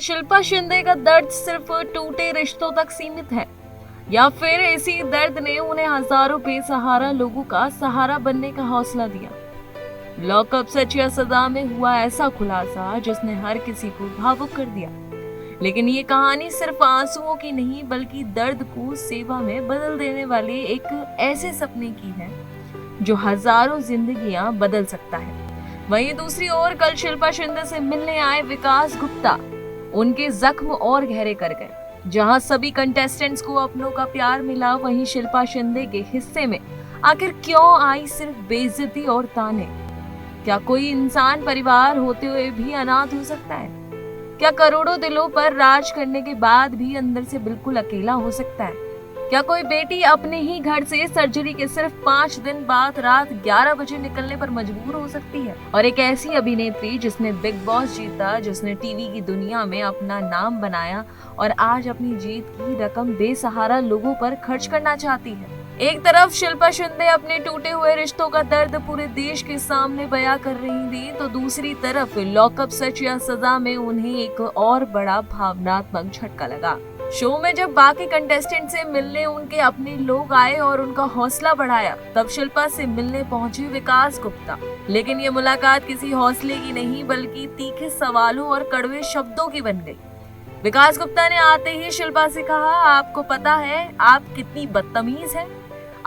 शिल्पा शिंदे का दर्द सिर्फ टूटे रिश्तों तक सीमित है, या फिर इसी दर्द ने उन्हें हजारों बेसहारा लोगों का सहारा बनने का हौसला दिया। लॉकअप सच या सजा में हुआ ऐसा खुलासा जिसने हर किसी को भावुक कर दिया। लेकिन ये कहानी सिर्फ आंसुओं की नहीं बल्कि दर्द को सेवा में बदल देने वाले एक ऐसे सपने की है जो हजारों जिंदगियां बदल सकता है। वहीं दूसरी ओर कल शिल्पा शिंदे से मिलने आए विकास गुप्ता उनके जख्म और गहरे कर गए। जहां सभी कंटेस्टेंट्स को अपनों का प्यार मिला, वहीं शिल्पा शिंदे के हिस्से में आखिर क्यों आई सिर्फ बेइज्जती और ताने? क्या कोई इंसान परिवार होते हुए भी अनाथ हो सकता है? क्या करोड़ों दिलों पर राज करने के बाद भी अंदर से बिल्कुल अकेला हो सकता है? क्या कोई बेटी अपने ही घर से सर्जरी के सिर्फ 5 दिन बाद रात 11 बजे निकलने पर मजबूर हो सकती है? और एक ऐसी अभिनेत्री जिसने बिग बॉस जीता, जिसने टीवी की दुनिया में अपना नाम बनाया और आज अपनी जीत की रकम बेसहारा लोगों पर खर्च करना चाहती है। एक तरफ शिल्पा शिंदे अपने टूटे हुए रिश्तों का दर्द पूरे देश के सामने बयां कर रही थी, तो दूसरी तरफ लॉकअप सच या सजा में उन्हें एक और बड़ा भावनात्मक झटका लगा। शो में जब बाकी कंटेस्टेंट से मिलने उनके अपने लोग आए और उनका हौसला बढ़ाया, तब शिल्पा से मिलने पहुंचे विकास गुप्ता। लेकिन ये मुलाकात किसी हौसले की नहीं बल्कि तीखे सवालों और कड़वे शब्दों की बन गई। विकास गुप्ता ने आते ही शिल्पा से कहा, आपको पता है आप कितनी बदतमीज हैं?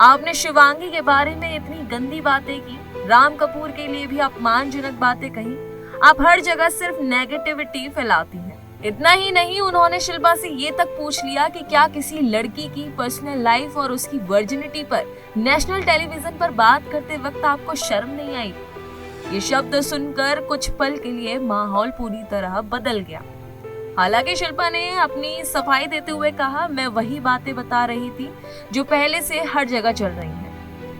आपने शिवांगी के बारे में इतनी गंदी बातें की, राम कपूर के लिए भी अपमानजनक बातें कही। आप हर जगह सिर्फ नेगेटिविटी फैलाती हैं। इतना ही नहीं, उन्होंने शिल्पा से ये तक पूछ लिया कि क्या किसी लड़की की पर्सनल लाइफ और उसकी वर्जिनिटी पर नेशनल टेलीविजन पर बात करते वक्त आपको शर्म नहीं आई? ये शब्द सुनकर कुछ पल के लिए माहौल पूरी तरह बदल गया। हालांकि शिल्पा ने अपनी सफाई देते हुए कहा, मैं वही बातें बता रही थी जो पहले से हर जगह चल रही हैं।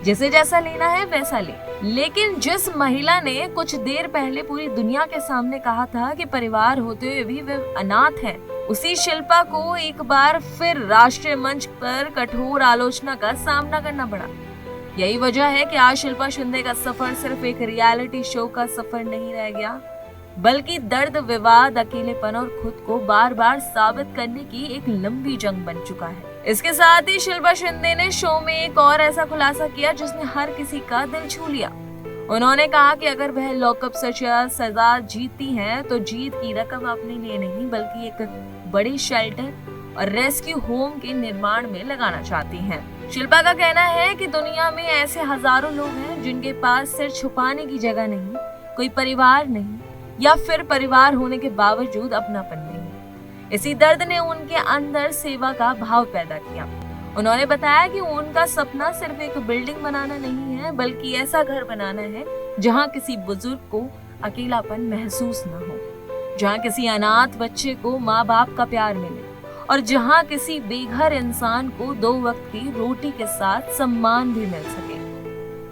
जिसे जैसा लेना है वैसा ले। लेकिन जिस महिला ने कुछ देर पहले पूरी दुनिया के सामने कहा था कि परिवार होते हुए भी वे अनाथ हैं, उसी शिल्पा को एक बार फिर राष्ट्रीय मंच पर कठोर आलोचना का सामना करना पड़ा। यही वजह है कि आज शिल्पा शिंदे का सफर सिर्फ एक रियलिटी शो का सफर नहीं रह गया, बल्कि दर्द, विवाद, अकेलेपन और खुद को बार बार साबित करने की एक लंबी जंग बन चुका है। इसके साथ ही शिल्पा शिंदे ने शो में एक और ऐसा खुलासा किया जिसने हर किसी का दिल छू लिया। उन्होंने कहा कि अगर वह लॉकअप सच या सजा जीतती हैं, तो जीत की रकम अपने लिए नहीं बल्कि एक बड़ी शेल्टर और रेस्क्यू होम के निर्माण में लगाना चाहती हैं। शिल्पा का कहना है कि दुनिया में ऐसे हजारों लोग हैं जिनके पास सिर छुपाने की जगह नहीं, कोई परिवार नहीं, या फिर परिवार होने के बावजूद अपनापन नहीं। इसी दर्द ने उनके अंदर सेवा का भाव पैदा किया। उन्होंने बताया कि उनका सपना सिर्फ एक बिल्डिंग बनाना नहीं है बल्कि ऐसा घर बनाना है जहां किसी बुजुर्ग को अकेलापन महसूस न हो, जहां किसी अनाथ बच्चे को माँ बाप का प्यार मिले और जहां किसी बेघर इंसान को 2 वक्त की रोटी के साथ सम्मान भी मिल सके।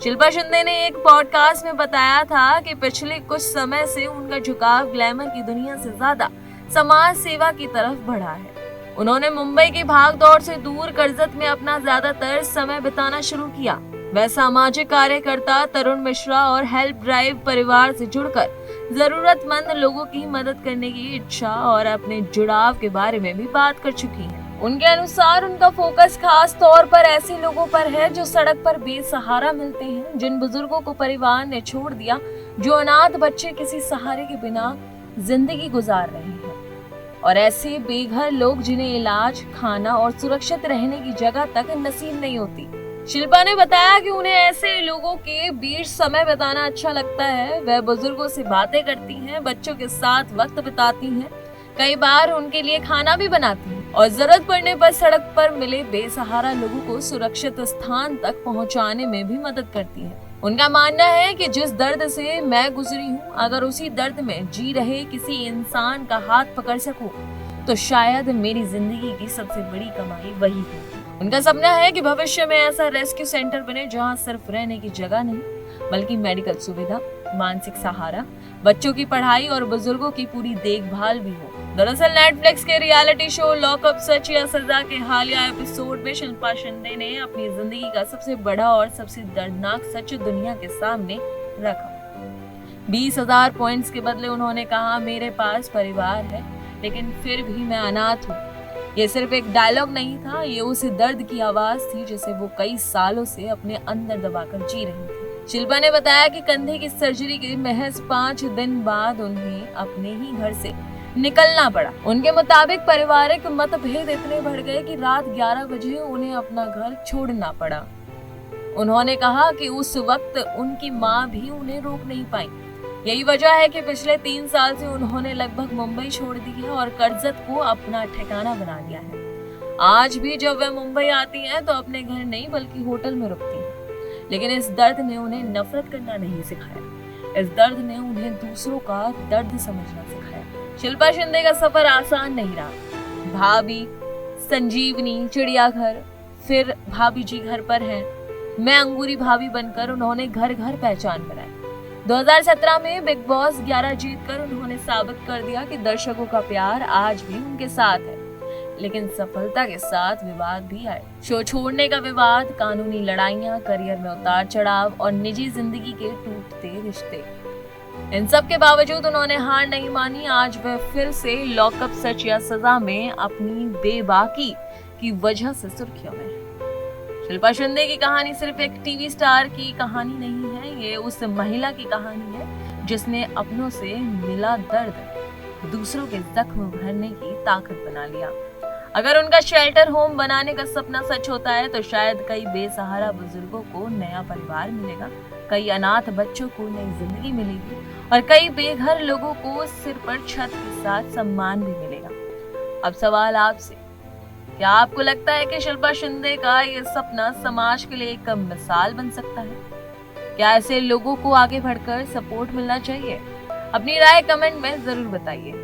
शिल्पा शिंदे ने एक पॉडकास्ट में बताया था कि पिछले कुछ समय से उनका झुकाव ग्लैमर की दुनिया से ज्यादा समाज सेवा की तरफ बढ़ा है। उन्होंने मुंबई की भागदौड़ से दूर कर्जत में अपना ज्यादातर समय बिताना शुरू किया। वह सामाजिक कार्यकर्ता तरुण मिश्रा और हेल्प ड्राइव परिवार से जुड़कर जरूरतमंद लोगों की मदद करने की इच्छा और अपने जुड़ाव के बारे में भी बात कर चुकी हैं। उनके अनुसार उनका फोकस खास तौर पर ऐसे लोगों पर है जो सड़क पर बेसहारा मिलते हैं, जिन बुजुर्गों को परिवार ने छोड़ दिया, जो अनाथ बच्चे किसी सहारे के बिना जिंदगी गुजार रहे हैं, और ऐसे बेघर लोग जिन्हें इलाज, खाना और सुरक्षित रहने की जगह तक नसीब नहीं होती। शिल्पा ने बताया कि उन्हें ऐसे लोगों के बीच समय बिताना अच्छा लगता है। वह बुजुर्गों से बातें करती हैं, बच्चों के साथ वक्त बिताती हैं, कई बार उनके लिए खाना भी बनाती हैं और जरूरत पड़ने पर सड़क पर मिले बेसहारा लोगों को सुरक्षित स्थान तक पहुंचाने में भी मदद करती है। उनका मानना है कि जिस दर्द से मैं गुजरी हूँ, अगर उसी दर्द में जी रहे किसी इंसान का हाथ पकड़ सकूं, तो शायद मेरी जिंदगी की सबसे बड़ी कमाई वही है। उनका सपना है कि भविष्य में ऐसा रेस्क्यू सेंटर बने जहां सिर्फ रहने की जगह नहीं बल्कि मेडिकल सुविधा, मानसिक सहारा, बच्चों की पढ़ाई और बुजुर्गों की पूरी देखभाल भी हो। दरअसल नेटफ्लिक्स के रियलिटी शो लॉकअप सच या सजा के हालिया एपिसोड में शिल्पा शिंदे ने अपनी जिंदगी का सबसे बड़ा और सबसे दर्दनाक सच दुनिया के सामने रखा। 20,000 पॉइंट्स के बदले उन्होंने कहा, मेरे पास परिवार है, लेकिन फिर भी मैं अनाथ हूँ। ये सिर्फ एक डायलॉग नहीं था, ये उस दर्द की आवाज थी जिसे वो कई सालों से अपने अंदर दबाकर जी रही थी। शिल्पा ने बताया कि कंधे की सर्जरी के महज 5 दिन बाद उन्हें अपने ही घर से निकलना पड़ा। उनके मुताबिक पारिवारिक मतभेद इतने बढ़ गए कि रात 11 बजे उन्हें अपना घर छोड़ना पड़ा। उन्होंने कहा कि उस वक्त उनकी माँ भी उन्हें रोक नहीं पाई। यही वजह है कि पिछले 3 साल से उन्होंने लगभग मुंबई छोड़ दी है और कर्जत को अपना ठिकाना बना लिया है। आज भी जब वे मुंबई आती हैं तो अपने घर नहीं बल्कि होटल में रुकती हैं। लेकिन इस दर्द ने उन्हें नफरत करना नहीं सिखाया, इस दर्द ने उन्हें दूसरों का दर्द समझना सिखाया। शिल्पा शिंदे का सफर आसान नहीं रहा। भाभी, संजीवनी, चिड़ियाघर, फिर भाभी जी घर पर हैं, मैं अंगूरी भाभी बनकर उन्होंने घर घर पहचान बनाई। 2017 में बिग बॉस 11 जीतकर उन्होंने साबित कर दिया कि दर्शकों का प्यार आज भी उनके साथ है। लेकिन सफलता के साथ विवाद भी आए। शो छोड़ने का विवाद, कानूनी लड़ाइयां, करियर में उतार चढ़ाव और निजी जिंदगी के टूटते रिश्ते। इन सब के बावजूद उन्होंने हार नहीं मानी। आज वह फिर से लॉकअप सच या सजा में अपनी बेबाकी की वजह से सुर्खियों में। शिल्पा शिंदे की कहानी सिर्फ एक टीवी स्टार की कहानी नहीं है, ये उस महिला की कहानी है जिसने अपनों से मिला दर्द दूसरों के जख्म भरने की ताकत बना लिया। अगर उनका शेल्टर होम बनाने का सपना सच होता है तो शायद कई बेसहारा बुजुर्गों को नया परिवार मिलेगा, कई अनाथ बच्चों को नई जिंदगी मिलेगी और कई बेघर लोगों को सिर पर छत के साथ सम्मान भी मिलेगा। अब सवाल आपसे, क्या आपको लगता है कि शिल्पा शिंदे का ये सपना समाज के लिए एक मिसाल बन सकता है? क्या ऐसे लोगों को आगे बढ़कर सपोर्ट मिलना चाहिए? अपनी राय कमेंट में जरूर बताइए।